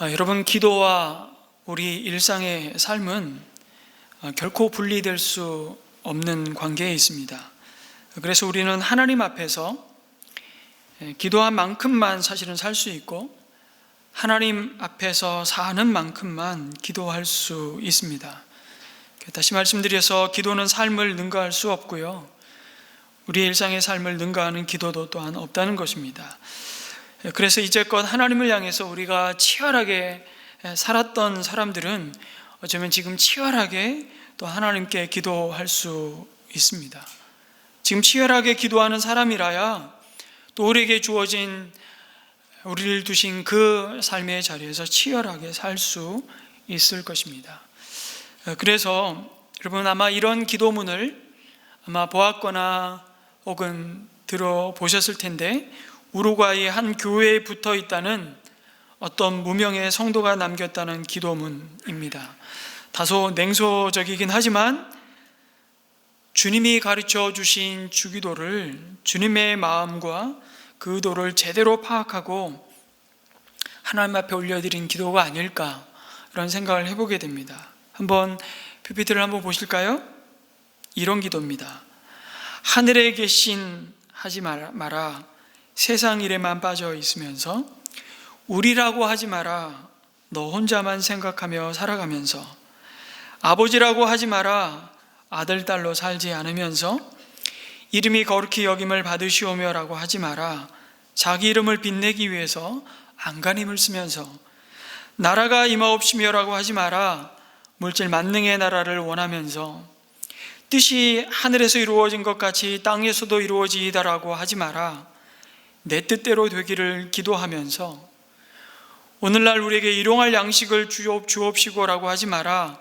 여러분, 기도와 우리 일상의 삶은 결코 분리될 수 없는 관계에 있습니다. 그래서 우리는 하나님 앞에서 기도한 만큼만 사실은 살 수 있고, 하나님 앞에서 사는 만큼만 기도할 수 있습니다. 다시 말씀드려서 기도는 삶을 능가할 수 없고요, 우리 일상의 삶을 능가하는 기도도 또한 없다는 것입니다. 그래서 이제껏 하나님을 향해서 우리가 치열하게 살았던 사람들은 어쩌면 지금 치열하게 또 하나님께 기도할 수 있습니다. 지금 치열하게 기도하는 사람이라야 또 우리에게 주어진, 우리를 두신 그 삶의 자리에서 치열하게 살 수 있을 것입니다. 그래서 여러분, 아마 이런 기도문을 아마 보았거나 혹은 들어보셨을 텐데, 우루과이 한 교회에 붙어 있다는 어떤 무명의 성도가 남겼다는 기도문입니다. 다소 냉소적이긴 하지만 주님이 가르쳐 주신 주기도를, 주님의 마음과 그 의도를 제대로 파악하고 하나님 앞에 올려드린 기도가 아닐까, 이런 생각을 해보게 됩니다. 한번 PPT를 한번 보실까요? 이런 기도입니다. 하늘에 계신 하지 마라. 세상 일에만 빠져 있으면서 우리라고 하지 마라. 너 혼자만 생각하며 살아가면서 아버지라고 하지 마라. 아들, 딸로 살지 않으면서 이름이 거룩히 여김을 받으시오며 라고 하지 마라. 자기 이름을 빛내기 위해서 안간힘을 쓰면서 나라가 임하옵시며 라고 하지 마라. 물질 만능의 나라를 원하면서 뜻이 하늘에서 이루어진 것 같이 땅에서도 이루어지이다라고 하지 마라. 내 뜻대로 되기를 기도하면서 오늘날 우리에게 일용할 양식을 주옵시고라고 하지 마라.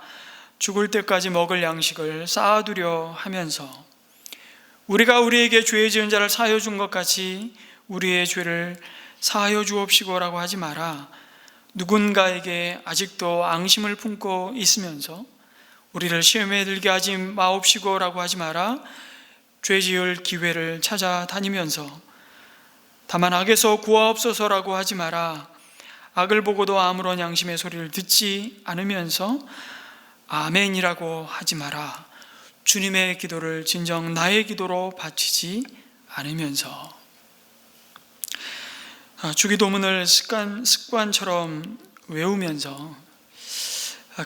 죽을 때까지 먹을 양식을 쌓아두려 하면서 우리가 우리에게 죄 지은 자를 사하여 준 것 같이 우리의 죄를 사하여 주옵시고라고 하지 마라. 누군가에게 아직도 앙심을 품고 있으면서 우리를 시험에 들게 하지 마옵시고라고 하지 마라. 죄 지을 기회를 찾아다니면서 다만 악에서 구하옵소서라고 하지 마라. 악을 보고도 아무런 양심의 소리를 듣지 않으면서 아멘이라고 하지 마라. 주님의 기도를 진정 나의 기도로 바치지 않으면서. 주기도문을 습관처럼 외우면서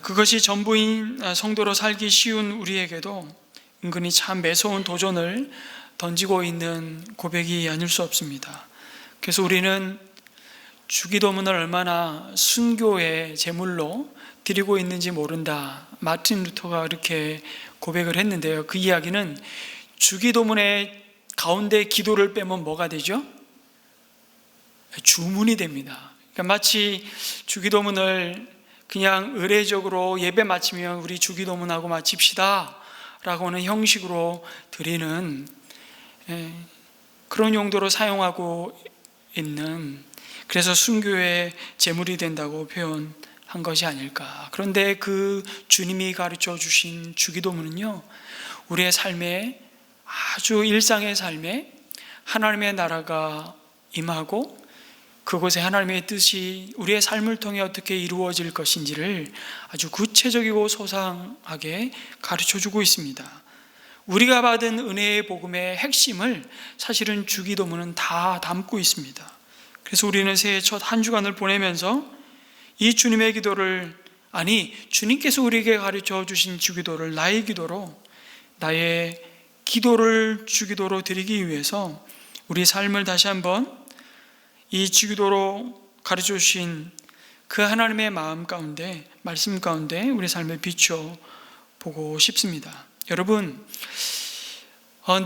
그것이 전부인 성도로 살기 쉬운 우리에게도 은근히 참 매서운 도전을 던지고 있는 고백이 아닐 수 없습니다. 그래서 우리는 주기도문을 얼마나 순교의 제물로 드리고 있는지 모른다, 마틴 루터가 이렇게 고백을 했는데요, 그 이야기는 주기도문의 가운데 기도를 빼면 뭐가 되죠? 주문이 됩니다. 그러니까 마치 주기도문을 그냥 의례적으로 예배 마치면 우리 주기도문하고 마칩시다 라고 하는 형식으로 드리는 그런 용도로 사용하고 있는, 그래서 순교의 제물이 된다고 표현한 것이 아닐까. 그런데 그 주님이 가르쳐 주신 주기도문은요, 우리의 삶에, 아주 일상의 삶에 하나님의 나라가 임하고 그곳에 하나님의 뜻이 우리의 삶을 통해 어떻게 이루어질 것인지를 아주 구체적이고 소상하게 가르쳐 주고 있습니다. 우리가 받은 은혜의 복음의 핵심을 사실은 주기도문은 다 담고 있습니다. 그래서 우리는 새해 첫 한 주간을 보내면서 이 주님의 기도를, 주님께서 우리에게 가르쳐 주신 주기도를 나의 기도로, 나의 기도를 주기도로 드리기 위해서 우리 삶을 다시 한번 이 주기도로 가르쳐 주신 그 하나님의 마음 가운데, 말씀 가운데 우리 삶을 비춰 보고 싶습니다. 여러분,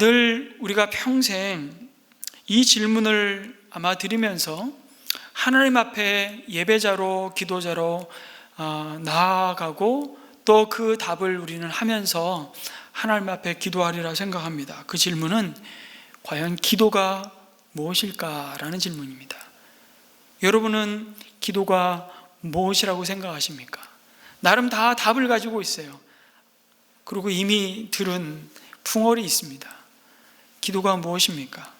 늘 우리가 평생 이 질문을 아마 드리면서 하나님 앞에 예배자로, 기도자로 나아가고 또 그 답을 우리는 하면서 하나님 앞에 기도하리라 생각합니다. 그 질문은 과연 기도가 무엇일까라는 질문입니다. 여러분은 기도가 무엇이라고 생각하십니까? 나름 다 답을 가지고 있어요. 그리고 이미 들은 풍월이 있습니다. 기도가 무엇입니까?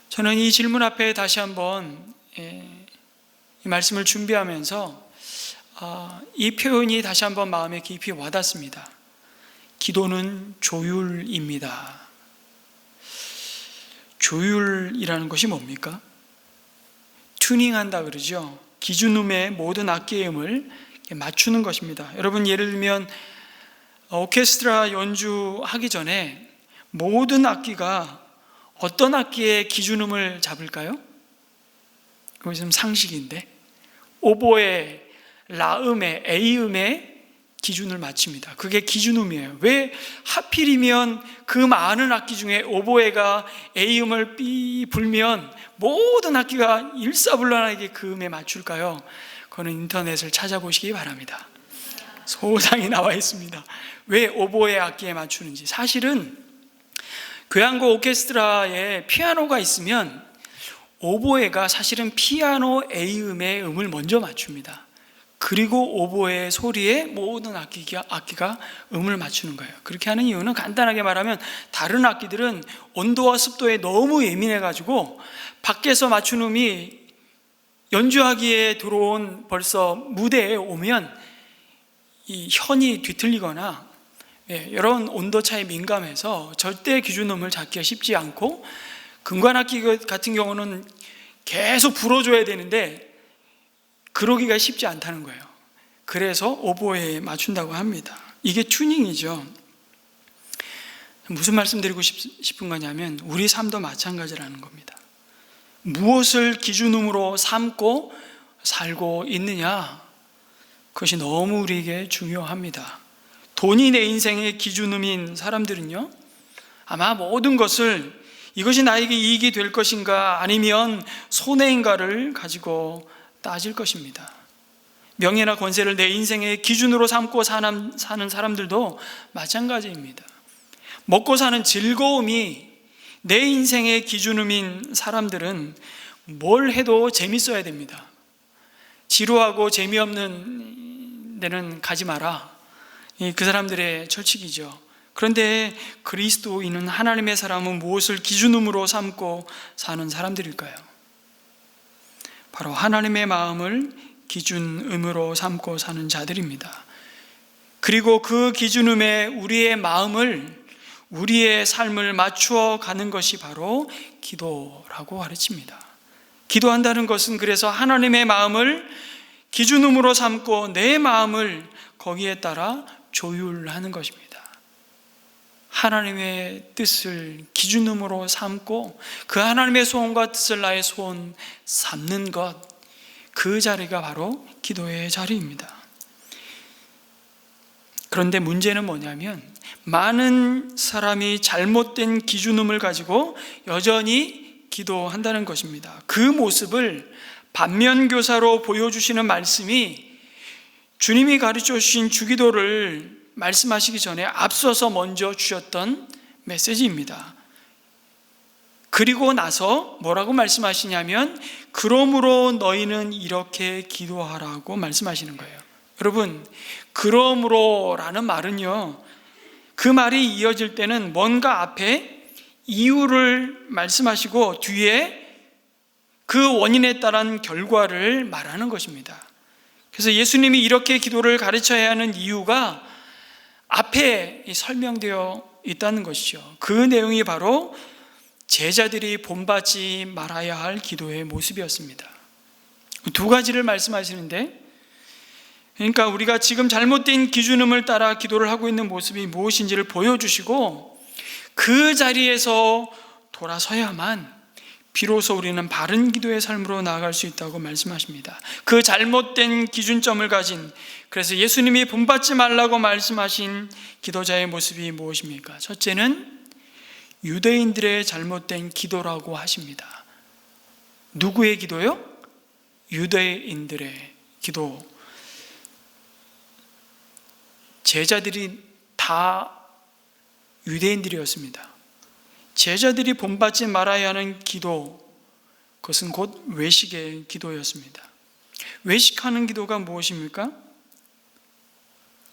저는 이 질문 앞에 다시 한번 이 말씀을 준비하면서 이 표현이 다시 한번 마음에 깊이 와닿습니다. 기도는 조율입니다. 조율이라는 것이 뭡니까? 튜닝한다 그러죠. 기준음의 모든 악기의 음을 맞추는 것입니다. 여러분, 예를 들면 오케스트라 연주하기 전에 모든 악기가 어떤 악기의 기준음을 잡을까요? 그것은 상식인데, 오보에 라음의 A음의 기준을 맞춥니다. 그게 기준음이에요. 왜 하필이면 그 많은 악기 중에 오보에가 A음을 삐 불면 모든 악기가 일사불란하게 그 음에 맞출까요? 그거는 인터넷을 찾아보시기 바랍니다. 소상히 나와 있습니다. 왜 오보에 악기에 맞추는지. 사실은 교향곡 오케스트라에 피아노가 있으면 오보에가 사실은 피아노 A음의 음을 먼저 맞춥니다. 그리고 오보의 소리에 모든 악기가 음을 맞추는 거예요. 그렇게 하는 이유는 간단하게 말하면 다른 악기들은 온도와 습도에 너무 예민해가지고 밖에서 맞춘 음이 연주하기에 들어온 벌써 무대에 오면 이 현이 뒤틀리거나 이런 온도차에 민감해서 절대 기준음을 잡기가 쉽지 않고, 금관악기 같은 경우는 계속 불어줘야 되는데 그러기가 쉽지 않다는 거예요. 그래서 오보에 맞춘다고 합니다. 이게 튜닝이죠. 무슨 말씀 드리고 싶은 거냐면 우리 삶도 마찬가지라는 겁니다. 무엇을 기준음으로 삼고 살고 있느냐, 그것이 너무 우리에게 중요합니다. 돈이 내 인생의 기준음인 사람들은요, 아마 모든 것을 이것이 나에게 이익이 될 것인가 아니면 손해인가를 가지고 따질 것입니다. 명예나 권세를 내 인생의 기준으로 삼고 사는 사람들도 마찬가지입니다. 먹고 사는 즐거움이 내 인생의 기준음인 사람들은 뭘 해도 재밌어야 됩니다. 지루하고 재미없는 데는 가지 마라, 그 사람들의 철칙이죠. 그런데 그리스도인은, 하나님의 사람은 무엇을 기준음으로 삼고 사는 사람들일까요? 바로 하나님의 마음을 기준음으로 삼고 사는 자들입니다. 그리고 그 기준음에 우리의 마음을, 우리의 삶을 맞추어 가는 것이 바로 기도라고 가르칩니다. 기도한다는 것은 그래서 하나님의 마음을 기준음으로 삼고 내 마음을 거기에 따라 조율하는 것입니다. 하나님의 뜻을 기준음으로 삼고 그 하나님의 소원과 뜻을 나의 소원 삼는 것, 그 자리가 바로 기도의 자리입니다. 그런데 문제는 뭐냐면 많은 사람이 잘못된 기준음을 가지고 여전히 기도한다는 것입니다. 그 모습을 반면교사로 보여주시는 말씀이 주님이 가르쳐 주신 주기도를 말씀하시기 전에 앞서서 먼저 주셨던 메시지입니다. 그리고 나서 뭐라고 말씀하시냐면 그러므로 너희는 이렇게 기도하라고 말씀하시는 거예요. 여러분, 그러므로라는 말은요, 그 말이 이어질 때는 뭔가 앞에 이유를 말씀하시고 뒤에 그 원인에 따른 결과를 말하는 것입니다. 그래서 예수님이 이렇게 기도를 가르쳐야 하는 이유가 앞에 설명되어 있다는 것이죠. 그 내용이 바로 제자들이 본받지 말아야 할 기도의 모습이었습니다. 두 가지를 말씀하시는데, 그러니까 우리가 지금 잘못된 기준음을 따라 기도를 하고 있는 모습이 무엇인지를 보여주시고 그 자리에서 돌아서야만 비로소 우리는 바른 기도의 삶으로 나아갈 수 있다고 말씀하십니다. 그 잘못된 기준점을 가진, 그래서 예수님이 본받지 말라고 말씀하신 기도자의 모습이 무엇입니까? 첫째는 유대인들의 잘못된 기도라고 하십니다. 누구의 기도요? 유대인들의 기도. 제자들이 다 유대인들이었습니다. 제자들이 본받지 말아야 하는 기도, 그것은 곧 외식의 기도였습니다. 외식하는 기도가 무엇입니까?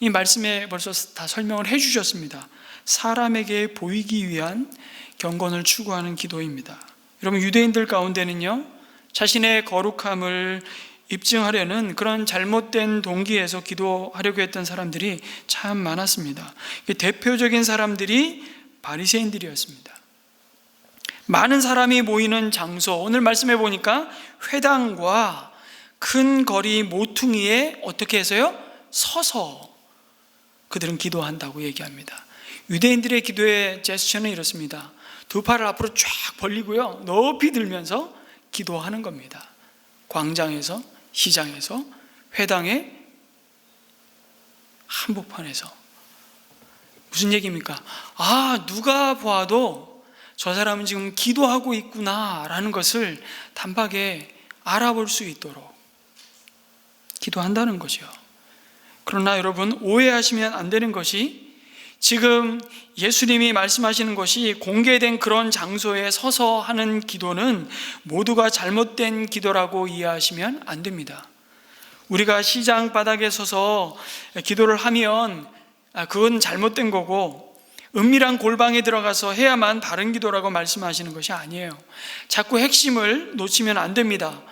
이 말씀에 벌써 다 설명을 해주셨습니다. 사람에게 보이기 위한 경건을 추구하는 기도입니다. 여러분, 유대인들 가운데는요, 자신의 거룩함을 입증하려는 그런 잘못된 동기에서 기도하려고 했던 사람들이 참 많았습니다. 대표적인 사람들이 바리새인들이었습니다. 많은 사람이 모이는 장소, 오늘 말씀해 보니까 회당과 큰 거리 모퉁이에 어떻게 해서요? 서서 그들은 기도한다고 얘기합니다. 유대인들의 기도의 제스처는 이렇습니다. 두 팔을 앞으로 쫙 벌리고요, 높이 들면서 기도하는 겁니다. 광장에서, 시장에서, 회당의 한복판에서. 무슨 얘기입니까? 누가 보아도 저 사람은 지금 기도하고 있구나 라는 것을 단박에 알아볼 수 있도록 기도한다는 거죠. 그러나 여러분, 오해하시면 안 되는 것이, 지금 예수님이 말씀하시는 것이 공개된 그런 장소에 서서 하는 기도는 모두가 잘못된 기도라고 이해하시면 안 됩니다. 우리가 시장 바닥에 서서 기도를 하면 그건 잘못된 거고, 은밀한 골방에 들어가서 해야만 바른 기도라고 말씀하시는 것이 아니에요. 자꾸 핵심을 놓치면 안 됩니다.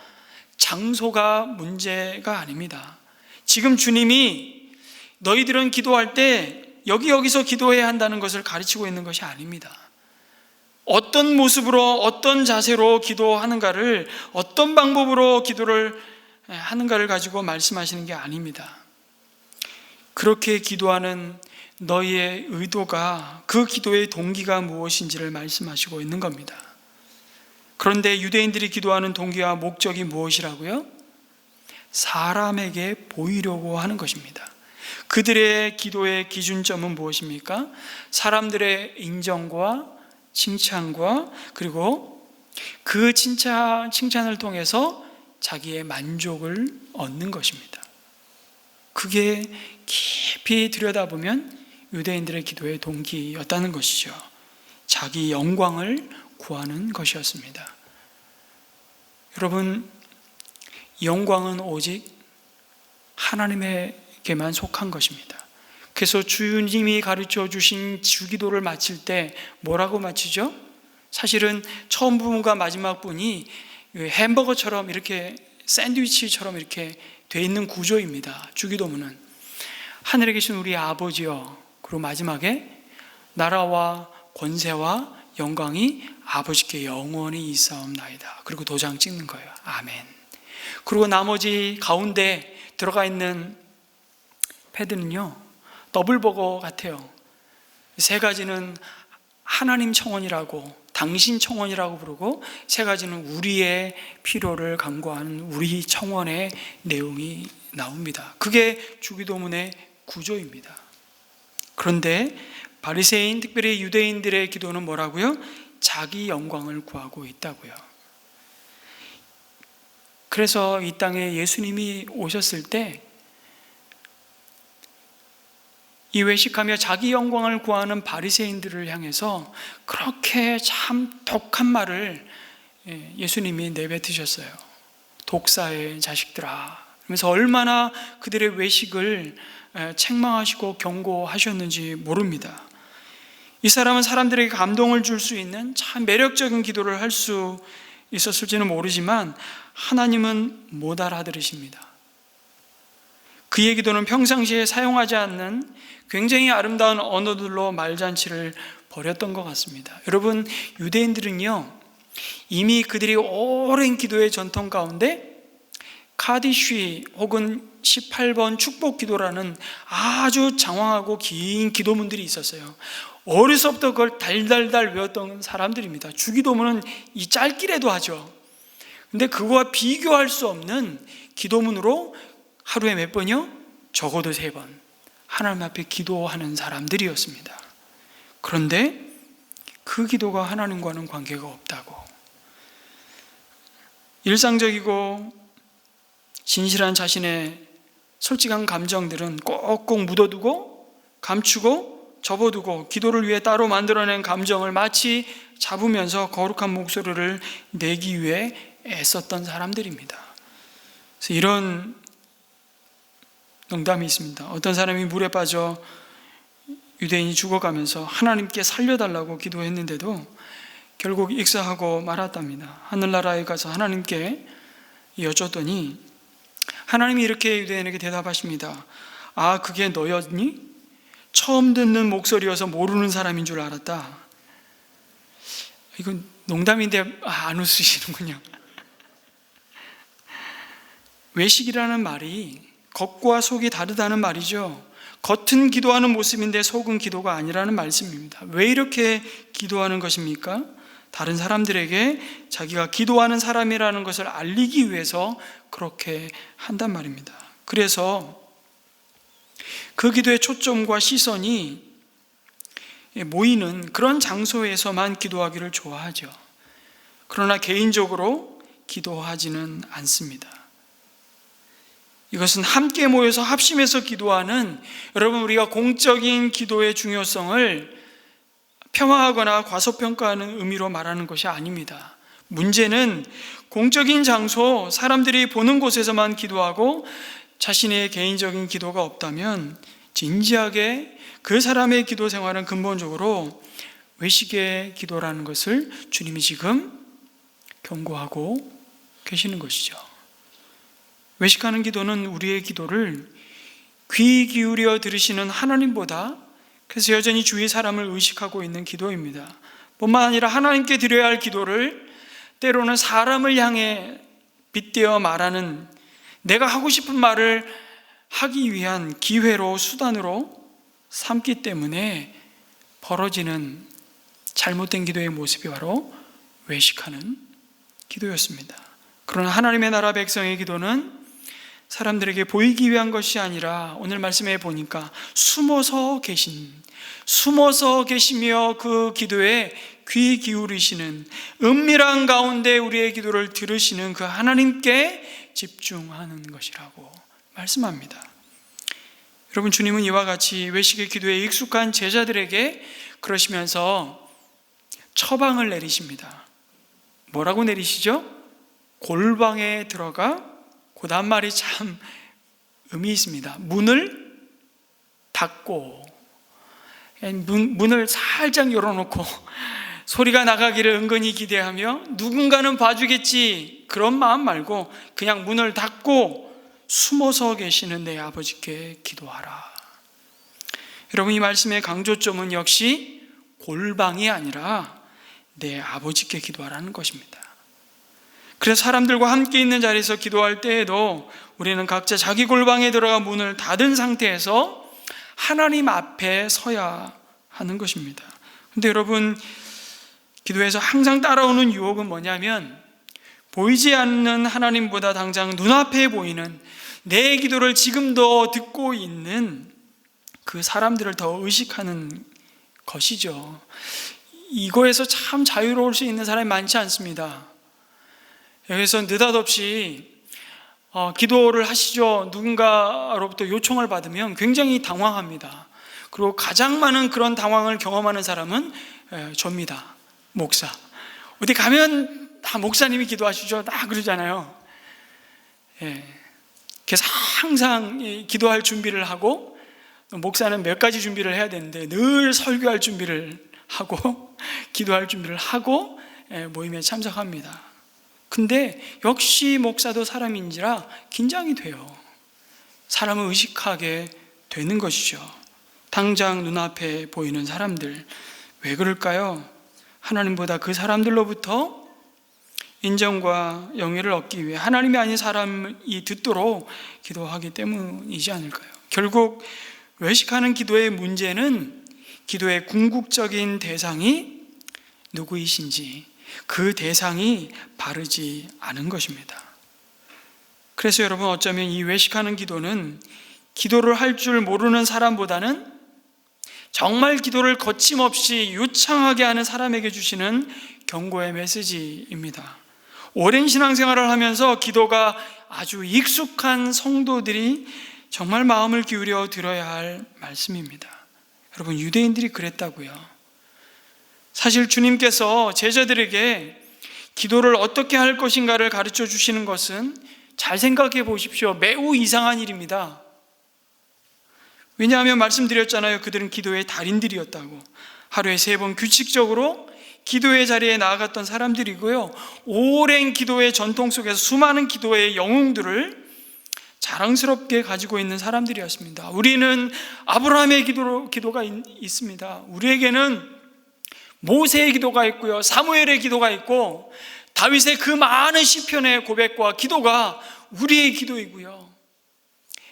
장소가 문제가 아닙니다. 지금 주님이 너희들은 기도할 때 여기서 기도해야 한다는 것을 가르치고 있는 것이 아닙니다. 어떤 모습으로, 어떤 자세로 기도하는가를, 어떤 방법으로 기도를 하는가를 가지고 말씀하시는 게 아닙니다. 그렇게 기도하는 너희의 의도가, 그 기도의 동기가 무엇인지를 말씀하시고 있는 겁니다. 그런데 유대인들이 기도하는 동기와 목적이 무엇이라고요? 사람에게 보이려고 하는 것입니다. 그들의 기도의 기준점은 무엇입니까? 사람들의 인정과 칭찬과, 그리고 그 칭찬을 통해서 자기의 만족을 얻는 것입니다. 그게 깊이 들여다보면 유대인들의 기도의 동기였다는 것이죠. 자기 영광을 구하는 것이었습니다. 여러분, 영광은 오직 하나님에게만 속한 것입니다. 그래서 주님이 가르쳐 주신 주기도를 마칠 때 뭐라고 마치죠? 사실은 처음 부분과 마지막 분이 햄버거처럼, 이렇게 샌드위치처럼 이렇게 돼 있는 구조입니다. 주기도문은 하늘에 계신 우리 아버지여, 그리고 마지막에 나라와 권세와 영광이 아버지께 영원히 있사옵나이다. 그리고 도장 찍는 거예요. 아멘. 그리고 나머지 가운데 들어가 있는 패드는요, 더블버거 같아요. 세 가지는 하나님 청원이라고, 당신 청원이라고 부르고, 세 가지는 우리의 필요를 간구하는 우리 청원의 내용이 나옵니다. 그게 주기도문의 구조입니다. 그런데 바리새인, 특별히 유대인들의 기도는 뭐라고요? 자기 영광을 구하고 있다고요. 그래서 이 땅에 예수님이 오셨을 때 이 외식하며 자기 영광을 구하는 바리새인들을 향해서 그렇게 참 독한 말을 예수님이 내뱉으셨어요. 독사의 자식들아, 그러면서 얼마나 그들의 외식을 책망하시고 경고하셨는지 모릅니다. 이 사람은 사람들에게 감동을 줄 수 있는 참 매력적인 기도를 할 수 있었을지는 모르지만 하나님은 못 알아들으십니다. 그의 기도는 평상시에 사용하지 않는 굉장히 아름다운 언어들로 말잔치를 벌였던 것 같습니다. 여러분, 유대인들은요, 이미 그들이 오랜 기도의 전통 가운데 카디쉬 혹은 18번 축복 기도라는 아주 장황하고 긴 기도문들이 있었어요. 어려서부터 그걸 달달달 외웠던 사람들입니다. 주기도문은 이 짧기라도 하죠. 근데 그거와 비교할 수 없는 기도문으로 하루에 몇 번이요? 적어도 3번 하나님 앞에 기도하는 사람들이었습니다. 그런데 그 기도가 하나님과는 관계가 없다고, 일상적이고 진실한 자신의 솔직한 감정들은 꼭꼭 묻어두고 감추고 접어두고 기도를 위해 따로 만들어낸 감정을 마치 잡으면서 거룩한 목소리를 내기 위해 애썼던 사람들입니다. 그래서 이런 농담이 있습니다. 어떤 사람이 물에 빠져 유대인이 죽어가면서 하나님께 살려달라고 기도했는데도 결국 익사하고 말았답니다. 하늘나라에 가서 하나님께 여쭸더니 하나님이 이렇게 유대인에게 대답하십니다. 아, 그게 너였니? 처음 듣는 목소리여서 모르는 사람인 줄 알았다. 이건 농담인데 안 웃으시는군요. 외식이라는 말이 겉과 속이 다르다는 말이죠. 겉은 기도하는 모습인데 속은 기도가 아니라는 말씀입니다. 왜 이렇게 기도하는 것입니까? 다른 사람들에게 자기가 기도하는 사람이라는 것을 알리기 위해서 그렇게 한단 말입니다. 그래서 그 기도의 초점과 시선이 모이는 그런 장소에서만 기도하기를 좋아하죠. 그러나 개인적으로 기도하지는 않습니다. 이것은 함께 모여서 합심해서 기도하는, 여러분, 우리가 공적인 기도의 중요성을 폄하하거나 과소평가하는 의미로 말하는 것이 아닙니다. 문제는 공적인 장소, 사람들이 보는 곳에서만 기도하고 자신의 개인적인 기도가 없다면 진지하게 그 사람의 기도 생활은 근본적으로 외식의 기도라는 것을 주님이 지금 경고하고 계시는 것이죠. 외식하는 기도는 우리의 기도를 귀 기울여 들으시는 하나님보다, 그래서 여전히 주위 사람을 의식하고 있는 기도입니다. 뿐만 아니라 하나님께 드려야 할 기도를 때로는 사람을 향해 빗대어 말하는, 내가 하고 싶은 말을 하기 위한 기회로, 수단으로 삼기 때문에 벌어지는 잘못된 기도의 모습이 바로 외식하는 기도였습니다. 그러나 하나님의 나라 백성의 기도는 사람들에게 보이기 위한 것이 아니라 오늘 말씀에 보니까 숨어서 계시며 그 기도에 귀 기울이시는, 은밀한 가운데 우리의 기도를 들으시는 그 하나님께 집중하는 것이라고 말씀합니다. 여러분, 주님은 이와 같이 외식의 기도에 익숙한 제자들에게 그러시면서 처방을 내리십니다. 뭐라고 내리시죠? 골방에 들어가, 그 다음 말이 참 의미 있습니다. 문을 닫고, 문을 살짝 열어놓고 소리가 나가기를 은근히 기대하며 누군가는 봐주겠지, 그런 마음 말고 그냥 문을 닫고 숨어서 계시는 내 아버지께 기도하라. 여러분, 이 말씀의 강조점은 역시 골방이 아니라 내 아버지께 기도하라는 것입니다. 그래서 사람들과 함께 있는 자리에서 기도할 때에도 우리는 각자 자기 골방에 들어가 문을 닫은 상태에서 하나님 앞에 서야 하는 것입니다. 그런데 여러분, 기도에서 항상 따라오는 유혹은 뭐냐면, 보이지 않는 하나님보다 당장 눈앞에 보이는, 내 기도를 지금도 듣고 있는 그 사람들을 더 의식하는 것이죠. 이거에서 참 자유로울 수 있는 사람이 많지 않습니다. 여기서 느닷없이 기도를 하시죠. 누군가로부터 요청을 받으면 굉장히 당황합니다. 그리고 가장 많은 그런 당황을 경험하는 사람은 저입니다. 목사. 어디 가면 다 목사님이 기도하시죠. 다 그러잖아요. 그래서 항상 기도할 준비를 하고, 목사는 몇 가지 준비를 해야 되는데 늘 설교할 준비를 하고 기도할 준비를 하고 모임에 참석합니다. 근데 역시 목사도 사람인지라 긴장이 돼요. 사람을 의식하게 되는 것이죠. 당장 눈앞에 보이는 사람들, 왜 그럴까요? 하나님보다 그 사람들로부터 인정과 영예를 얻기 위해 하나님이 아닌 사람이 듣도록 기도하기 때문이지 않을까요? 결국 외식하는 기도의 문제는 기도의 궁극적인 대상이 누구이신지, 그 대상이 바르지 않은 것입니다. 그래서 여러분, 어쩌면 이 외식하는 기도는 기도를 할 줄 모르는 사람보다는 정말 기도를 거침없이 유창하게 하는 사람에게 주시는 경고의 메시지입니다. 오랜 신앙생활을 하면서 기도가 아주 익숙한 성도들이 정말 마음을 기울여 들어야 할 말씀입니다. 여러분, 유대인들이 그랬다고요. 사실 주님께서 제자들에게 기도를 어떻게 할 것인가를 가르쳐 주시는 것은, 잘 생각해 보십시오, 매우 이상한 일입니다. 왜냐하면 말씀드렸잖아요. 그들은 기도의 달인들이었다고. 하루에 3번 규칙적으로 기도의 자리에 나아갔던 사람들이고요, 오랜 기도의 전통 속에서 수많은 기도의 영웅들을 자랑스럽게 가지고 있는 사람들이었습니다. 우리는 아브라함의 기도가 있습니다. 우리에게는 모세의 기도가 있고요, 사무엘의 기도가 있고, 다윗의 그 많은 시편의 고백과 기도가 우리의 기도이고요,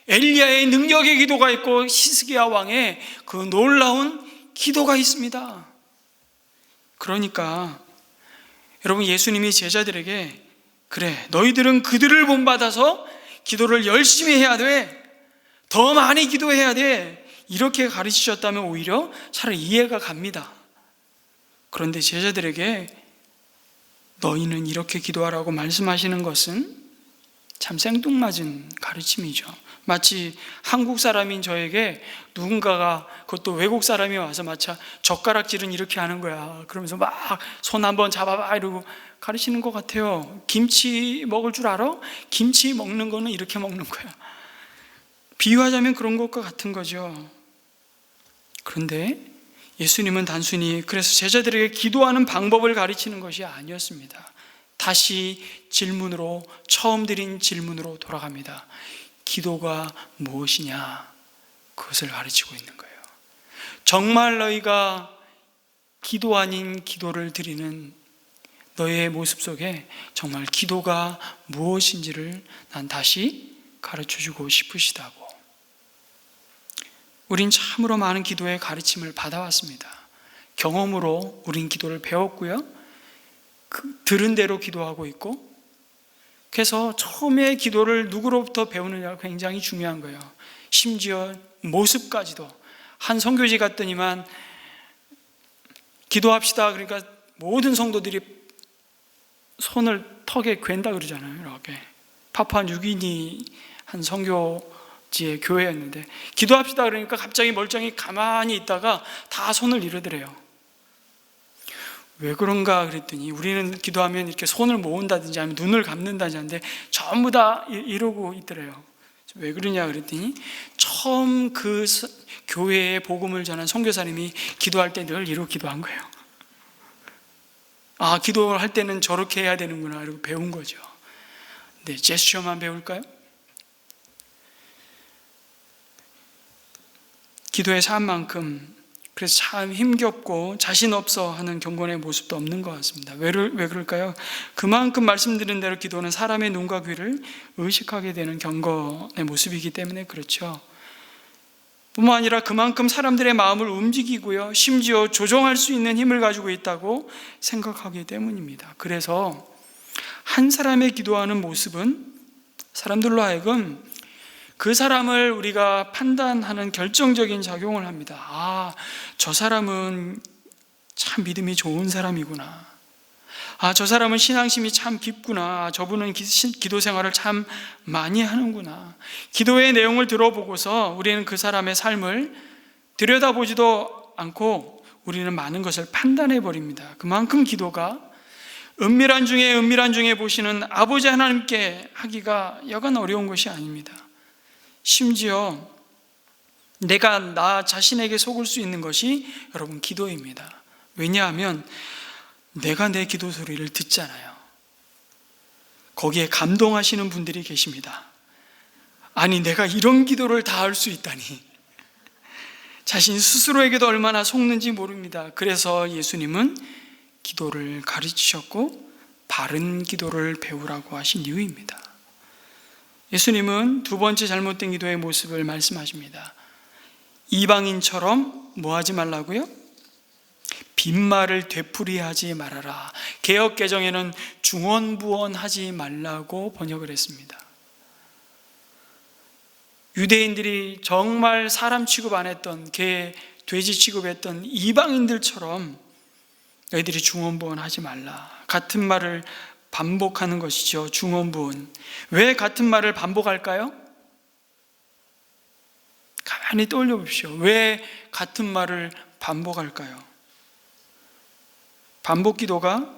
엘리야의 능력의 기도가 있고, 히스기야 왕의 그 놀라운 기도가 있습니다. 그러니까 여러분, 예수님이 제자들에게 그래, 너희들은 그들을 본받아서 기도를 열심히 해야 돼, 더 많이 기도해야 돼, 이렇게 가르치셨다면 오히려 차라리 이해가 갑니다. 그런데 제자들에게 너희는 이렇게 기도하라고 말씀하시는 것은 참 생뚱맞은 가르침이죠. 마치 한국 사람인 저에게 누군가가, 그것도 외국 사람이 와서 마치 젓가락질은 이렇게 하는 거야, 그러면서 막 손 한번 잡아봐 이러고 가르치는 것 같아요. 김치 먹을 줄 알아? 김치 먹는 거는 이렇게 먹는 거야. 비유하자면 그런 것과 같은 거죠. 그런데 예수님은 단순히 그래서 제자들에게 기도하는 방법을 가르치는 것이 아니었습니다. 다시 질문으로, 처음 드린 질문으로 돌아갑니다. 기도가 무엇이냐? 그것을 가르치고 있는 거예요. 정말 너희가 기도 아닌 기도를 드리는 너희의 모습 속에 정말 기도가 무엇인지를 난 다시 가르쳐주고 싶으시다고. 우린 참으로 많은 기도의 가르침을 받아왔습니다. 경험으로 우린 기도를 배웠고요, 들은 대로 기도하고 있고, 그래서 처음에 기도를 누구로부터 배우느냐가 굉장히 중요한 거예요. 심지어 모습까지도. 한 선교지 갔더니만 기도합시다 그러니까 모든 성도들이 손을 턱에 괸다 그러잖아요. 이렇게 파푸아뉴기니 한 선교지의 교회였는데 기도합시다 그러니까 갑자기 멀쩡히 가만히 있다가 다 손을 이러더래요. 왜 그런가 그랬더니 우리는 기도하면 이렇게 손을 모은다든지 아니면 눈을 감는다든지 하는데 전부 다 이러고 있더래요. 왜 그러냐 그랬더니 처음 그 교회에 복음을 전한 선교사님이 기도할 때 늘 이러고 기도한 거예요. 아, 기도를 할 때는 저렇게 해야 되는구나 이러고 배운 거죠. 네, 제스처만 배울까요? 기도의 삶만큼 그래서 참 힘겹고 자신 없어 하는 경건의 모습도 없는 것 같습니다. 왜 그럴까요? 그만큼 말씀드린 대로 기도는 사람의 눈과 귀를 의식하게 되는 경건의 모습이기 때문에 그렇죠. 뿐만 아니라 그만큼 사람들의 마음을 움직이고요, 심지어 조종할 수 있는 힘을 가지고 있다고 생각하기 때문입니다. 그래서 한 사람의 기도하는 모습은 사람들로 하여금 그 사람을 우리가 판단하는 결정적인 작용을 합니다. 아, 저 사람은 참 믿음이 좋은 사람이구나. 아, 저 사람은 신앙심이 참 깊구나. 저분은 기도 생활을 참 많이 하는구나. 기도의 내용을 들어보고서 우리는 그 사람의 삶을 들여다보지도 않고 우리는 많은 것을 판단해 버립니다. 그만큼 기도가 은밀한 중에 보시는 아버지 하나님께 하기가 여간 어려운 것이 아닙니다. 심지어 내가 나 자신에게 속을 수 있는 것이 여러분 기도입니다. 왜냐하면 내가 내 기도 소리를 듣잖아요. 거기에 감동하시는 분들이 계십니다. 아니, 내가 이런 기도를 다 할 수 있다니. 자신 스스로에게도 얼마나 속는지 모릅니다. 그래서 예수님은 기도를 가르치셨고 바른 기도를 배우라고 하신 이유입니다. 예수님은 두 번째 잘못된 기도의 모습을 말씀하십니다. 이방인처럼 뭐 하지 말라고요? 빈말을 되풀이하지 말아라. 개역 개정에는 중언부언하지 말라고 번역을 했습니다. 유대인들이 정말 사람 취급 안 했던, 개, 돼지 취급했던 이방인들처럼 너희들이 중언부언하지 말라. 같은 말을 반복하는 것이죠. 중언부언. 왜 같은 말을 반복할까요? 가만히 떠올려 보십시오. 왜 같은 말을 반복할까요? 반복 기도가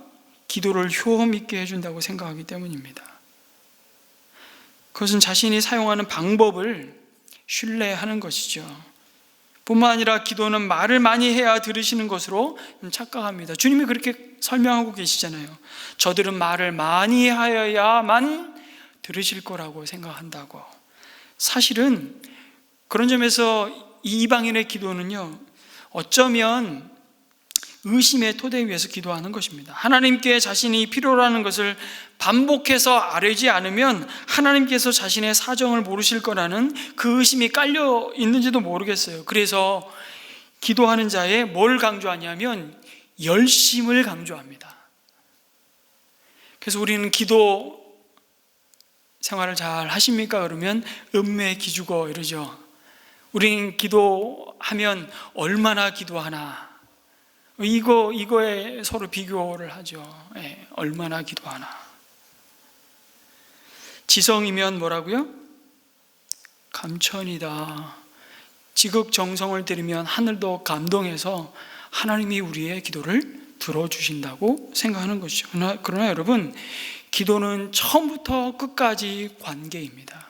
기도를 효험 있게 해준다고 생각하기 때문입니다. 그것은 자신이 사용하는 방법을 신뢰하는 것이죠. 뿐만 아니라 기도는 말을 많이 해야 들으시는 것으로 착각합니다. 주님이 그렇게 설명하고 계시잖아요. 저들은 말을 많이 하여야만 들으실 거라고 생각한다고. 사실은 그런 점에서 이 이방인의 기도는요, 어쩌면 의심의 토대 위에서 기도하는 것입니다. 하나님께 자신이 필요로 하는 것을 반복해서 아뢰지 않으면 하나님께서 자신의 사정을 모르실 거라는 그 의심이 깔려 있는지도 모르겠어요. 그래서 기도하는 자에 뭘 강조하냐면 열심을 강조합니다. 그래서 우리는 기도 생활을 잘 하십니까? 그러면 음매 기죽어 이러죠. 우리는 기도하면 얼마나 기도하나, 이거에 서로 비교를 하죠. 얼마나 기도하나. 지성이면 뭐라고요? 감천이다. 지극정성을 들이면 하늘도 감동해서 하나님이 우리의 기도를 들어주신다고 생각하는 것이죠. 그러나 여러분, 기도는 처음부터 끝까지 관계입니다.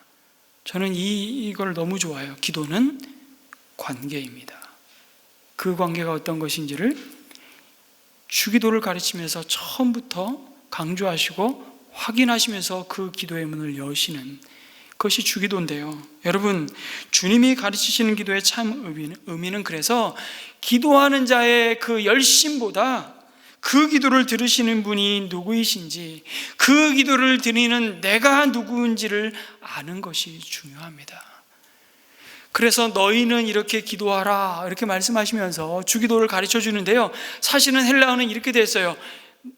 저는 이걸 너무 좋아해요. 기도는 관계입니다. 그 관계가 어떤 것인지를 주기도를 가르치면서 처음부터 강조하시고 확인하시면서 그 기도의 문을 여시는 그것이 주기도인데요. 여러분, 주님이 가르치시는 기도의 참 의미는 그래서 기도하는 자의 그 열심보다 그 기도를 들으시는 분이 누구이신지, 그 기도를 드리는 내가 누구인지를 아는 것이 중요합니다. 그래서 너희는 이렇게 기도하라 이렇게 말씀하시면서 주기도를 가르쳐 주는데요, 사실은 헬라어는 이렇게 돼 있어요.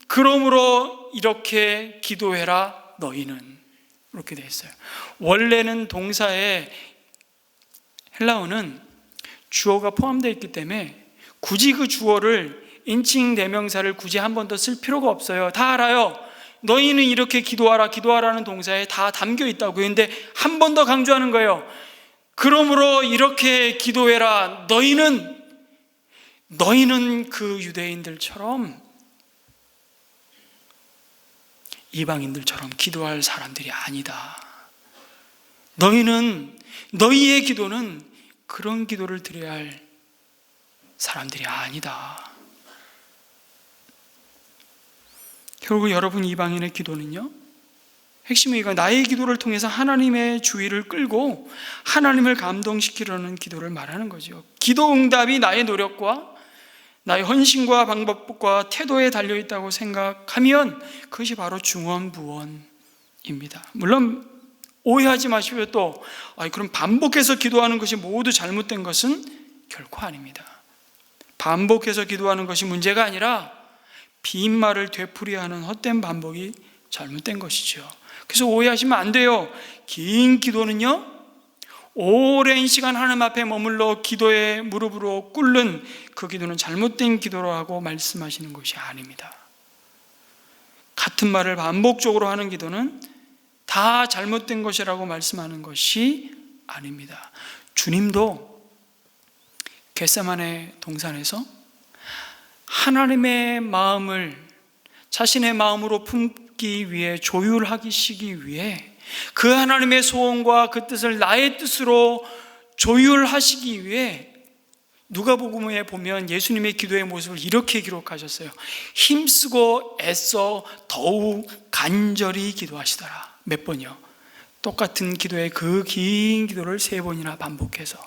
그러므로 이렇게 기도해라 너희는, 이렇게 돼 있어요. 원래는 동사에 헬라어는 주어가 포함되어 있기 때문에 굳이 그 주어를 인칭 대명사를 굳이 한 번 더 쓸 필요가 없어요. 다 알아요. 너희는 이렇게 기도하라, 기도하라는 동사에 다 담겨 있다고요. 그런데 한 번 더 강조하는 거예요. 그러므로 이렇게 기도해라. 너희는 그 유대인들처럼, 이방인들처럼 기도할 사람들이 아니다. 너희의 기도는 그런 기도를 드려야 할 사람들이 아니다. 결국 여러분, 이방인의 기도는요, 핵심은 이거, 나의 기도를 통해서 하나님의 주의를 끌고 하나님을 감동시키려는 기도를 말하는 거죠. 기도 응답이 나의 노력과 나의 헌신과 방법과 태도에 달려있다고 생각하면 그것이 바로 중언부언입니다. 물론 오해하지 마시고요. 또 그럼 반복해서 기도하는 것이 모두 잘못된 것은 결코 아닙니다. 반복해서 기도하는 것이 문제가 아니라 빈말을 되풀이하는 헛된 반복이 잘못된 것이죠. 그래서 오해하시면 안 돼요. 긴 기도는요, 오랜 시간 하나님 앞에 머물러 기도의 무릎으로 꿇는 그 기도는 잘못된 기도라고 말씀하시는 것이 아닙니다. 같은 말을 반복적으로 하는 기도는 다 잘못된 것이라고 말씀하는 것이 아닙니다. 주님도 겟세마네 동산에서 하나님의 마음을 자신의 마음으로 품기 위해, 조율하시기 위해, 그 하나님의 소원과 그 뜻을 나의 뜻으로 조율하시기 위해 누가복음에 보면 예수님의 기도의 모습을 이렇게 기록하셨어요. 힘쓰고 애써 더욱 간절히 기도하시더라. 몇 번이요? 똑같은 기도의 그 긴 기도를 3번이나 반복해서,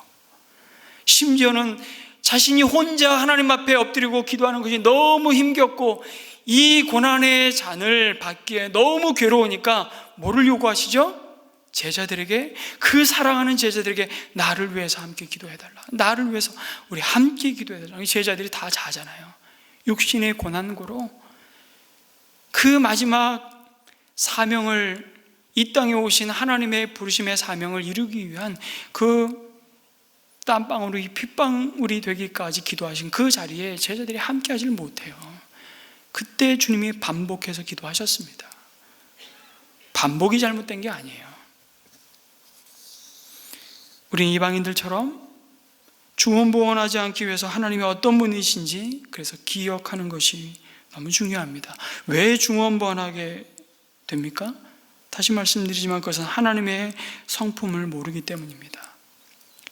심지어는 자신이 혼자 하나님 앞에 엎드리고 기도하는 것이 너무 힘겹고 이 고난의 잔을 받기에 너무 괴로우니까 뭐를 요구하시죠? 제자들에게, 그 사랑하는 제자들에게 나를 위해서 함께 기도해달라, 나를 위해서 우리 함께 기도해달라. 제자들이 다 자잖아요. 육신의 고난고로 그 마지막 사명을, 이 땅에 오신 하나님의 부르심의 사명을 이루기 위한 그 땀방울이 핏방울이 되기까지 기도하신 그 자리에 제자들이 함께 하질 못해요. 그때 주님이 반복해서 기도하셨습니다. 반복이 잘못된 게 아니에요. 우린 이방인들처럼 중언부언하지 않기 위해서 하나님이 어떤 분이신지 그래서 기억하는 것이 너무 중요합니다. 왜 중언부언하게 됩니까? 다시 말씀드리지만 그것은 하나님의 성품을 모르기 때문입니다.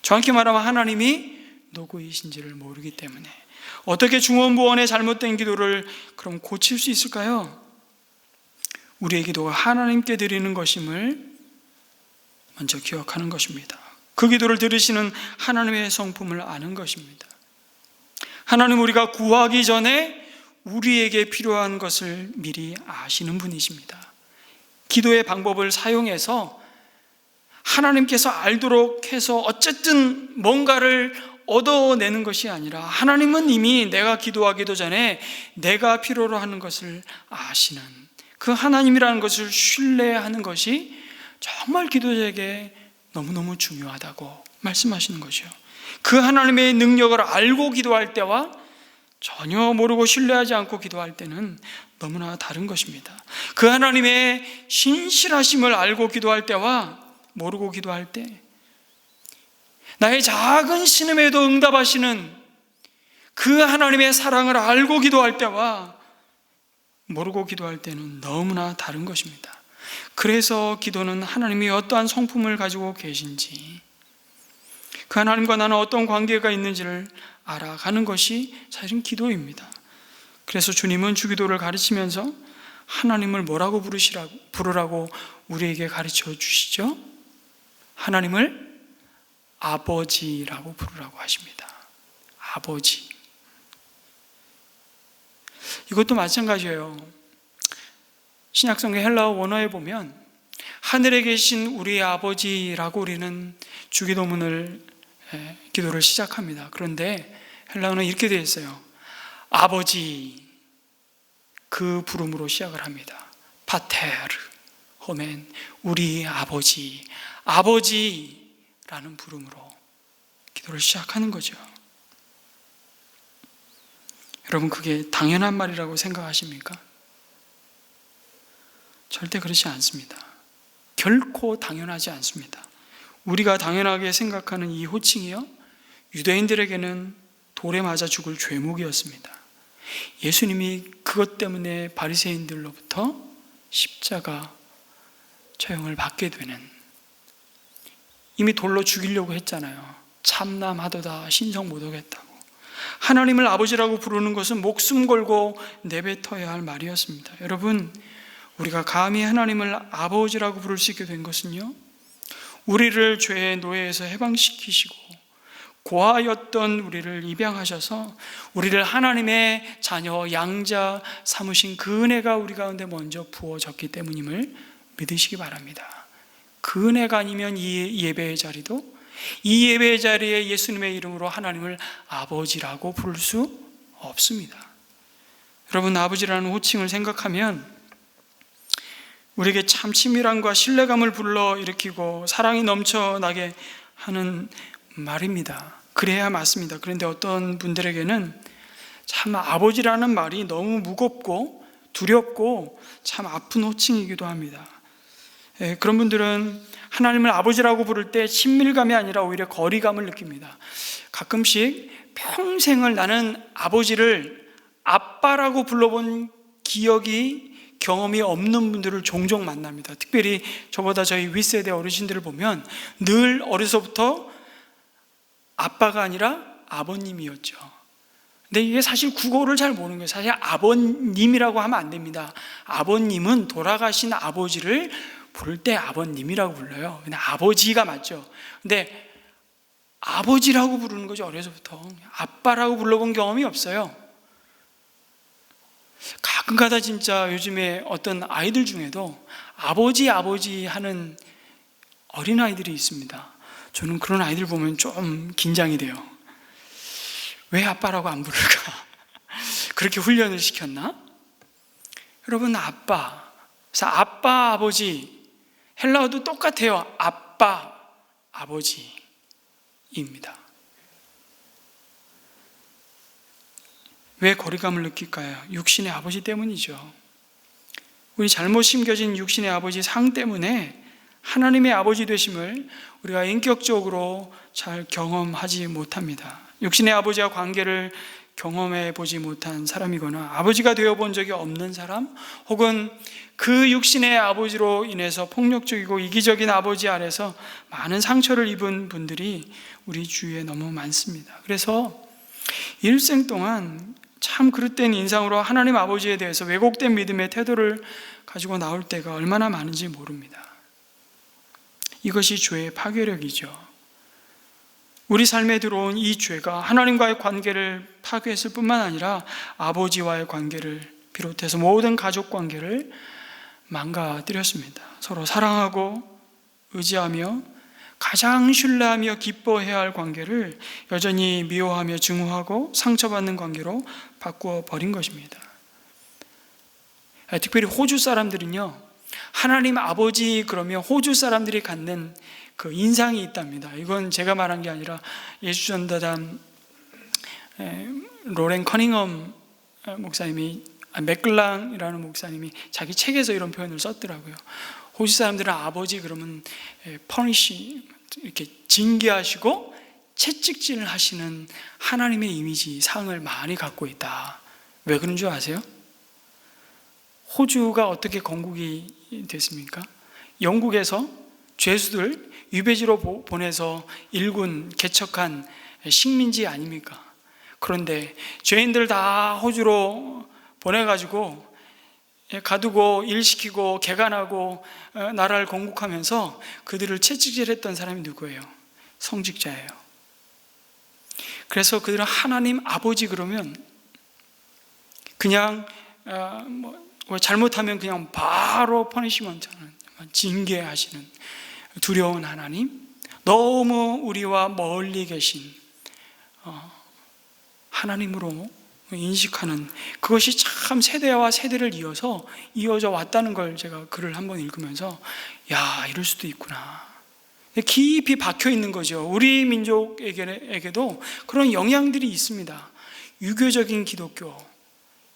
정확히 말하면 하나님이 누구이신지를 모르기 때문에. 어떻게 중언부언의 잘못된 기도를 그럼 고칠 수 있을까요? 우리의 기도가 하나님께 드리는 것임을 먼저 기억하는 것입니다. 그 기도를 들으시는 하나님의 성품을 아는 것입니다. 하나님, 우리가 구하기 전에 우리에게 필요한 것을 미리 아시는 분이십니다. 기도의 방법을 사용해서 하나님께서 알도록 해서 어쨌든 뭔가를 얻어내는 것이 아니라, 하나님은 이미 내가 기도하기도 전에 내가 필요로 하는 것을 아시는 그 하나님이라는 것을 신뢰하는 것이 정말 기도자에게 너무너무 중요하다고 말씀하시는 것이요. 그 하나님의 능력을 알고 기도할 때와 전혀 모르고 신뢰하지 않고 기도할 때는 너무나 다른 것입니다. 그 하나님의 신실하심을 알고 기도할 때와 모르고 기도할 때, 나의 작은 신음에도 응답하시는 그 하나님의 사랑을 알고 기도할 때와 모르고 기도할 때는 너무나 다른 것입니다. 그래서 기도는 하나님이 어떠한 성품을 가지고 계신지, 그 하나님과 나는 어떤 관계가 있는지를 알아가는 것이 사실은 기도입니다. 그래서 주님은 주기도를 가르치면서 하나님을 뭐라고 부르라고 우리에게 가르쳐 주시죠? 하나님을 아버지라고 부르라고 하십니다. 아버지. 이것도 마찬가지예요. 신약성경 헬라어 원어에 보면 하늘에 계신 우리 아버지라고 우리는 기도를 시작합니다. 그런데 헬라어는 이렇게 되어 있어요. 아버지, 그 부름으로 시작을 합니다. 파테르 호멘, 우리 아버지, 아버지라는 부름으로 기도를 시작하는 거죠. 여러분, 그게 당연한 말이라고 생각하십니까? 절대 그렇지 않습니다. 결코 당연하지 않습니다. 우리가 당연하게 생각하는 이 호칭이요, 유대인들에게는 돌에 맞아 죽을 죄목이었습니다. 예수님이 그것 때문에 바리새인들로부터 십자가 처형을 받게 되는, 이미 돌로 죽이려고 했잖아요. 참남하도다 신성 못하겠다고. 하나님을 아버지라고 부르는 것은 목숨 걸고 내뱉어야 할 말이었습니다. 여러분, 우리가 감히 하나님을 아버지라고 부를 수 있게 된 것은요, 우리를 죄의 노예에서 해방시키시고 고아였던 우리를 입양하셔서 우리를 하나님의 자녀, 양자 삼으신 그 은혜가 우리 가운데 먼저 부어졌기 때문임을 믿으시기 바랍니다. 그 은혜가 아니면 이 예배의 자리도, 이 예배의 자리에 예수님의 이름으로 하나님을 아버지라고 부를 수 없습니다. 여러분, 아버지라는 호칭을 생각하면 우리에게 참 친밀함과 신뢰감을 불러일으키고 사랑이 넘쳐나게 하는 말입니다. 그래야 맞습니다. 그런데 어떤 분들에게는 참 아버지라는 말이 너무 무겁고 두렵고 참 아픈 호칭이기도 합니다. 그런 분들은 하나님을 아버지라고 부를 때 친밀감이 아니라 오히려 거리감을 느낍니다. 가끔씩 평생을 나는 아버지를 아빠라고 불러본 경험이 없는 분들을 종종 만납니다. 특별히 저보다 저희 윗세대 어르신들을 보면 늘 어려서부터 아빠가 아니라 아버님이었죠. 근데 이게 사실 국어를 잘 모르는 거예요. 사실 아버님이라고 하면 안 됩니다. 아버님은 돌아가신 아버지를 부를 때 아버님이라고 불러요. 그냥 아버지가 맞죠. 근데 아버지라고 부르는 거죠. 어려서부터 아빠라고 불러본 경험이 없어요. 가끔가다 진짜 요즘에 어떤 아이들 중에도 아버지 하는 어린아이들이 있습니다. 저는 그런 아이들 보면 좀 긴장이 돼요. 왜 아빠라고 안 부를까? 그렇게 훈련을 시켰나? 여러분, 아빠, 그래서 아빠, 아버지, 헬라어도 똑같아요. 아빠, 아버지입니다. 왜 거리감을 느낄까요? 육신의 아버지 때문이죠. 우리 잘못 심겨진 육신의 아버지 상 때문에 하나님의 아버지 되심을 우리가 인격적으로 잘 경험하지 못합니다. 육신의 아버지와 관계를 경험해 보지 못한 사람이거나 아버지가 되어본 적이 없는 사람, 혹은 그 육신의 아버지로 인해서 폭력적이고 이기적인 아버지 아래서 많은 상처를 입은 분들이 우리 주위에 너무 많습니다. 그래서 일생 동안 참 그릇된 인상으로 하나님 아버지에 대해서 왜곡된 믿음의 태도를 가지고 나올 때가 얼마나 많은지 모릅니다. 이것이 죄의 파괴력이죠. 우리 삶에 들어온 이 죄가 하나님과의 관계를 파괴했을 뿐만 아니라 아버지와의 관계를 비롯해서 모든 가족 관계를 망가뜨렸습니다. 서로 사랑하고 의지하며 가장 신뢰하며 기뻐해야 할 관계를 여전히 미워하며 증오하고 상처받는 관계로 바꾸어 버린 것입니다. 특별히 호주 사람들은요, 하나님 아버지 그러면 호주 사람들이 갖는 그 인상이 있답니다. 이건 제가 말한 게 아니라 예수전도단 로렌 커닝엄 목사님이, 맥글랑이라는 목사님이 자기 책에서 이런 표현을 썼더라고요. 호주 사람들은 아버지 그러면 퍼니시, 이렇게 징계하시고 채찍질을 하시는 하나님의 이미지, 상을 많이 갖고 있다. 왜 그런 줄 아세요? 호주가 어떻게 건국이 됐습니까? 영국에서 죄수들 유배지로 보내서 일군 개척한 식민지 아닙니까? 그런데 죄인들 다 호주로 보내가지고 가두고 일시키고 개간하고 나라를 건국하면서 그들을 채찍질했던 사람이 누구예요? 성직자예요. 그래서 그들은 하나님 아버지 그러면 그냥 잘못하면 그냥 바로 퍼니시먼트하는, 징계하시는 두려운 하나님, 너무 우리와 멀리 계신 하나님으로 인식하는, 그것이 참 세대와 세대를 이어져 왔다는 걸 제가 글을 한번 읽으면서 야, 이럴 수도 있구나, 깊이 박혀 있는 거죠. 우리 민족에게도 그런 영향들이 있습니다. 유교적인 기독교,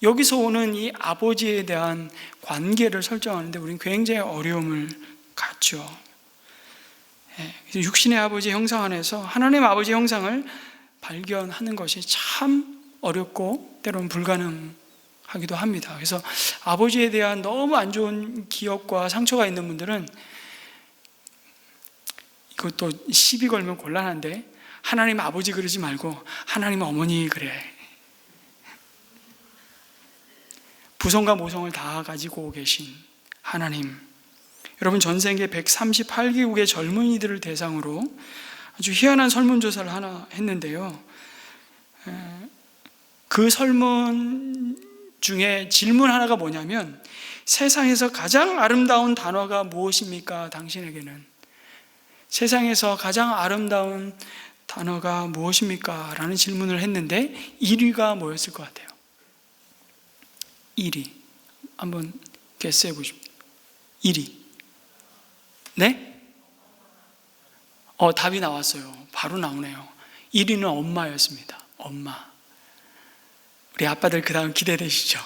여기서 오는 이 아버지에 대한 관계를 설정하는데 우리는 굉장히 어려움을 갖죠. 육신의 아버지의 형상 안에서 하나님 아버지의 형상을 발견하는 것이 참 어렵고 때로는 불가능하기도 합니다. 그래서 아버지에 대한 너무 안 좋은 기억과 상처가 있는 분들은, 이것도 시비 걸면 곤란한데, 하나님 아버지 그러지 말고 하나님 어머니 그래. 부성과 모성을 다 가지고 계신 하나님. 여러분, 전 세계 138개국의 젊은이들을 대상으로 아주 희한한 설문조사를 하나 했는데요, 그 설문 중에 질문 하나가 뭐냐면, 세상에서 가장 아름다운 단어가 무엇입니까? 당신에게는 세상에서 가장 아름다운 단어가 무엇입니까? 라는 질문을 했는데 1위가 뭐였을 것 같아요? 1위 한번 게스해 보십시오. 1위. 네? 답이 나왔어요. 바로 나오네요. 1위는 엄마였습니다. 엄마. 우리 아빠들 그 다음 기대되시죠?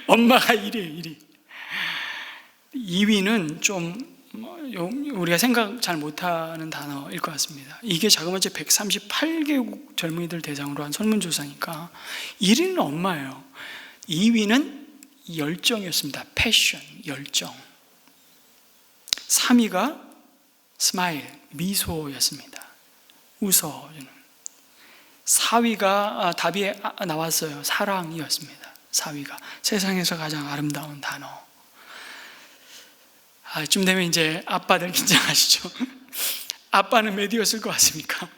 엄마가 1위예요. 1위. 2위는 좀 우리가 생각 잘 못하는 단어일 것 같습니다. 이게 자그마치 138개국 젊은이들 대상으로 한 설문조사니까 1위는 엄마예요. 2위는 열정이었습니다. 패션, 열정. 3위가 스마일, 미소였습니다. 웃어주는. 4위가 답이 나왔어요. 사랑이었습니다. 4위가 세상에서 가장 아름다운 단어. 이쯤 되면 이제 아빠들 긴장하시죠? 아빠는 몇 위였을 것 같습니까?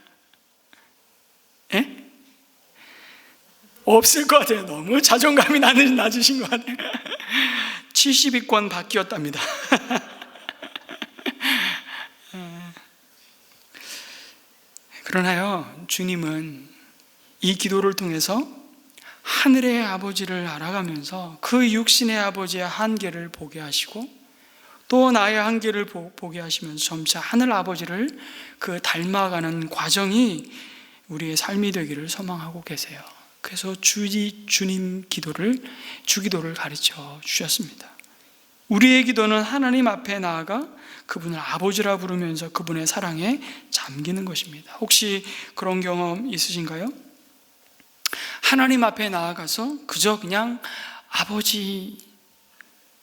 예? 없을 것 같아요. 너무 자존감이 낮으신 것 같아요. 70위권 바뀌었답니다. 그러나요, 주님은 이 기도를 통해서 하늘의 아버지를 알아가면서 그 육신의 아버지의 한계를 보게 하시고 또 나의 한계를 보게 하시면서 점차 하늘 아버지를 그 닮아가는 과정이 우리의 삶이 되기를 소망하고 계세요. 그래서 주님 기도를, 주기도를 가르쳐 주셨습니다. 우리의 기도는 하나님 앞에 나아가 그분을 아버지라 부르면서 그분의 사랑에 잠기는 것입니다. 혹시 그런 경험 있으신가요? 하나님 앞에 나아가서 그저 그냥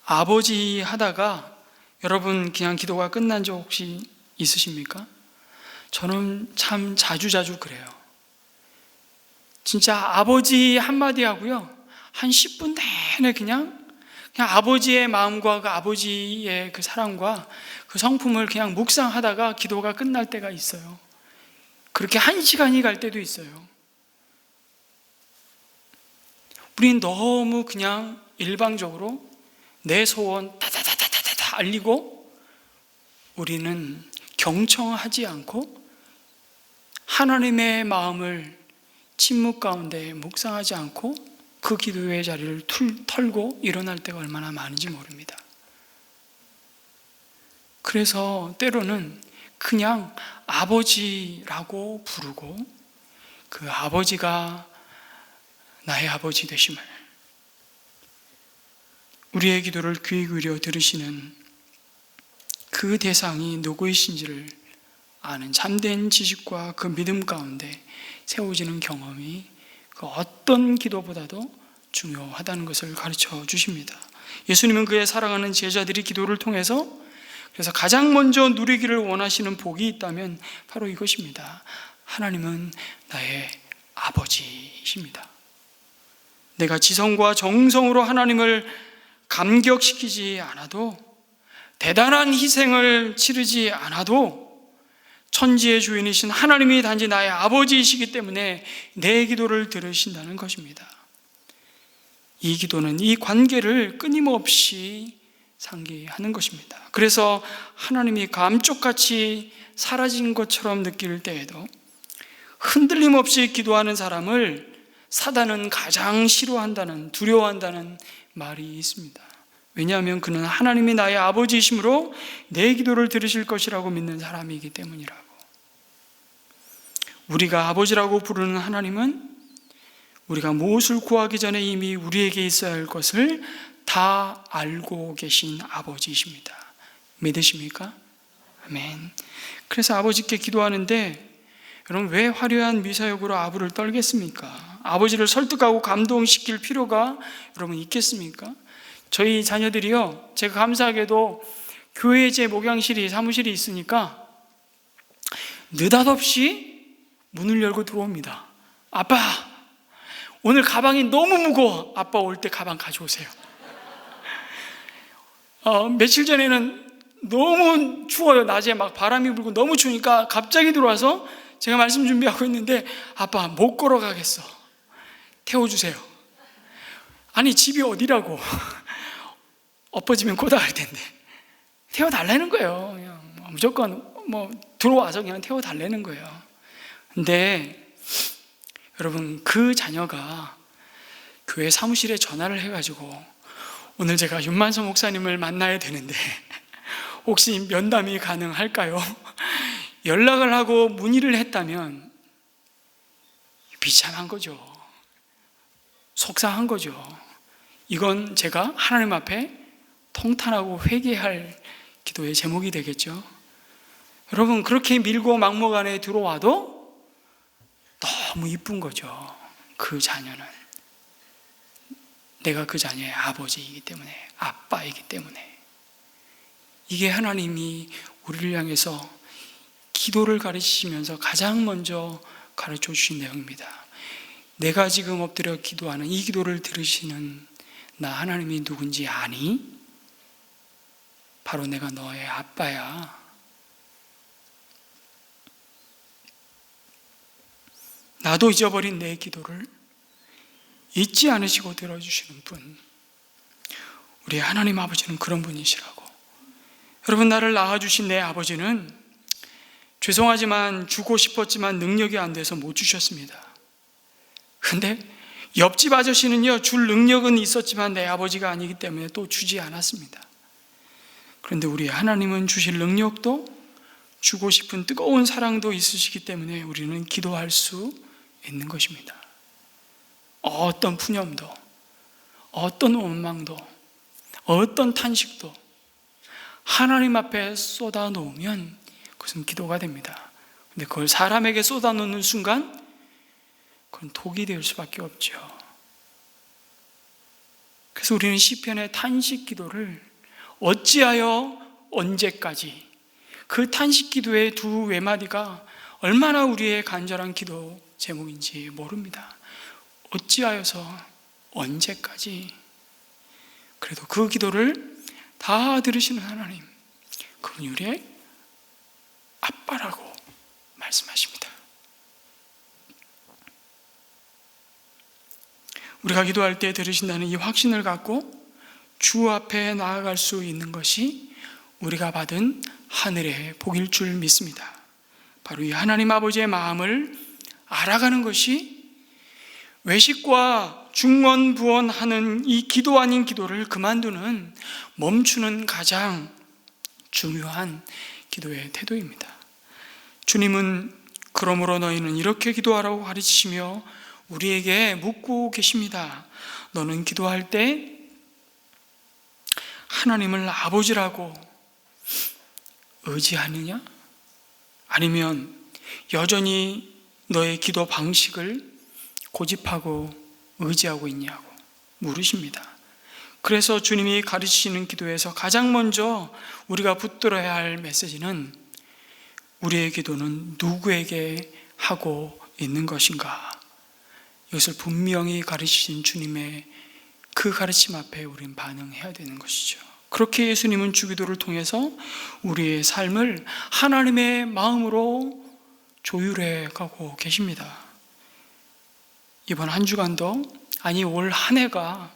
아버지 하다가 여러분 그냥 기도가 끝난 적 혹시 있으십니까? 저는 참 자주 그래요. 진짜 아버지 한마디 하고요, 한 10분 내내 그냥 그냥 아버지의 마음과 그 아버지의 그 사랑과 그 성품을 그냥 묵상하다가 기도가 끝날 때가 있어요. 그렇게 1시간이 갈 때도 있어요. 우린 너무 그냥 일방적으로 내 소원 다다다다다다 알리고 우리는 경청하지 않고 하나님의 마음을 침묵 가운데 묵상하지 않고 그 기도의 자리를 털고 일어날 때가 얼마나 많은지 모릅니다. 그래서 때로는 그냥 아버지라고 부르고 그 아버지가 나의 아버지 되심을, 우리의 기도를 귀 기울여 들으시는 그 대상이 누구이신지를 아는 참된 지식과 그 믿음 가운데 세워지는 경험이 그 어떤 기도보다도 중요하다는 것을 가르쳐 주십니다. 예수님은 그의 사랑하는 제자들이 기도를 통해서 그래서 가장 먼저 누리기를 원하시는 복이 있다면 바로 이것입니다. 하나님은 나의 아버지이십니다. 내가 지성과 정성으로 하나님을 감격시키지 않아도, 대단한 희생을 치르지 않아도 천지의 주인이신 하나님이 단지 나의 아버지이시기 때문에 내 기도를 들으신다는 것입니다. 이 기도는 이 관계를 끊임없이 상기하는 것입니다. 그래서 하나님이 감쪽같이 사라진 것처럼 느낄 때에도 흔들림 없이 기도하는 사람을 사단은 가장 싫어한다는, 두려워한다는 말이 있습니다. 왜냐하면 그는 하나님이 나의 아버지이심으로 내 기도를 들으실 것이라고 믿는 사람이기 때문이라고. 우리가 아버지라고 부르는 하나님은 우리가 무엇을 구하기 전에 이미 우리에게 있어야 할 것을 다 알고 계신 아버지이십니다. 믿으십니까? 아멘. 그래서 아버지께 기도하는데 여러분, 왜 화려한 미사역으로 아부를 떨겠습니까? 아버지를 설득하고 감동시킬 필요가 여러분 있겠습니까? 저희 자녀들이요, 제가 감사하게도 교회에 제 목양실이, 사무실이 있으니까 느닷없이 문을 열고 들어옵니다. 아빠, 오늘 가방이 너무 무거워. 아빠 올 때 가방 가져오세요. 며칠 전에는 너무 추워요. 낮에 막 바람이 불고 너무 추우니까 갑자기 들어와서 제가 말씀 준비하고 있는데, 아빠 못 걸어가겠어, 태워주세요. 아니, 집이 어디라고. 엎어지면 고다갈 텐데 태워달라는 거예요. 그냥 무조건 들어와서 그냥 태워달라는 거예요. 근데 여러분, 그 자녀가 교회 사무실에 전화를 해가지고 오늘 제가 윤만서 목사님을 만나야 되는데 혹시 면담이 가능할까요? 연락을 하고 문의를 했다면 비참한 거죠. 속상한 거죠. 이건 제가 하나님 앞에 통탄하고 회개할 기도의 제목이 되겠죠. 여러분, 그렇게 밀고 막목 안에 들어와도 너무 이쁜 거죠. 그 자녀는 내가 그 자녀의 아버지이기 때문에, 아빠이기 때문에. 이게 하나님이 우리를 향해서 기도를 가르치시면서 가장 먼저 가르쳐 주신 내용입니다. 내가 지금 엎드려 기도하는 이 기도를 들으시는 나 하나님이 누군지 아니? 바로 내가 너의 아빠야. 나도 잊어버린 내 기도를 잊지 않으시고 들어주시는 분, 우리 하나님 아버지는 그런 분이시라고. 여러분, 나를 낳아주신 내 아버지는 죄송하지만 주고 싶었지만 능력이 안 돼서 못 주셨습니다. 근데 옆집 아저씨는요, 줄 능력은 있었지만 내 아버지가 아니기 때문에 또 주지 않았습니다. 그런데 우리 하나님은 주실 능력도 주고 싶은 뜨거운 사랑도 있으시기 때문에 우리는 기도할 수 있는 것입니다. 어떤 푸념도, 어떤 원망도, 어떤 탄식도 하나님 앞에 쏟아 놓으면 그것은 기도가 됩니다. 근데 그걸 사람에게 쏟아 놓는 순간 그건 독이 될 수밖에 없죠. 그래서 우리는 시편의 탄식 기도를 어찌하여 언제까지, 그 탄식 기도의 두 외마디가 얼마나 우리의 간절한 기도 제목인지 모릅니다. 어찌하여서 언제까지. 그래도 그 기도를 다 들으시는 하나님, 그분이 우리의 아빠라고 말씀하십니다. 우리가 기도할 때 들으신다는 이 확신을 갖고 주 앞에 나아갈 수 있는 것이 우리가 받은 하늘의 복일 줄 믿습니다. 바로 이 하나님 아버지의 마음을 알아가는 것이 외식과 중언부언하는 이 기도 아닌 기도를 그만두는, 멈추는 가장 중요한 기도의 태도입니다. 주님은 그러므로 너희는 이렇게 기도하라고 가르치시며 우리에게 묻고 계십니다. 너는 기도할 때 하나님을 아버지라고 의지하느냐? 아니면 여전히 너의 기도 방식을 고집하고 의지하고 있냐고 물으십니다. 그래서 주님이 가르치시는 기도에서 가장 먼저 우리가 붙들어야 할 메시지는, 우리의 기도는 누구에게 하고 있는 것인가? 이것을 분명히 가르치신 주님의 그 가르침 앞에 우린 반응해야 되는 것이죠. 그렇게 예수님은 주기도를 통해서 우리의 삶을 하나님의 마음으로 조율해 가고 계십니다. 이번 한 주간도, 아니 올 한 해가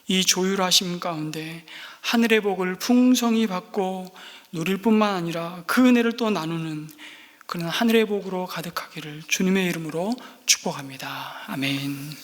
이 조율하심 가운데 하늘의 복을 풍성히 받고 누릴 뿐만 아니라 그 은혜를 또 나누는 그런 하늘의 복으로 가득하기를 주님의 이름으로 축복합니다. 아멘.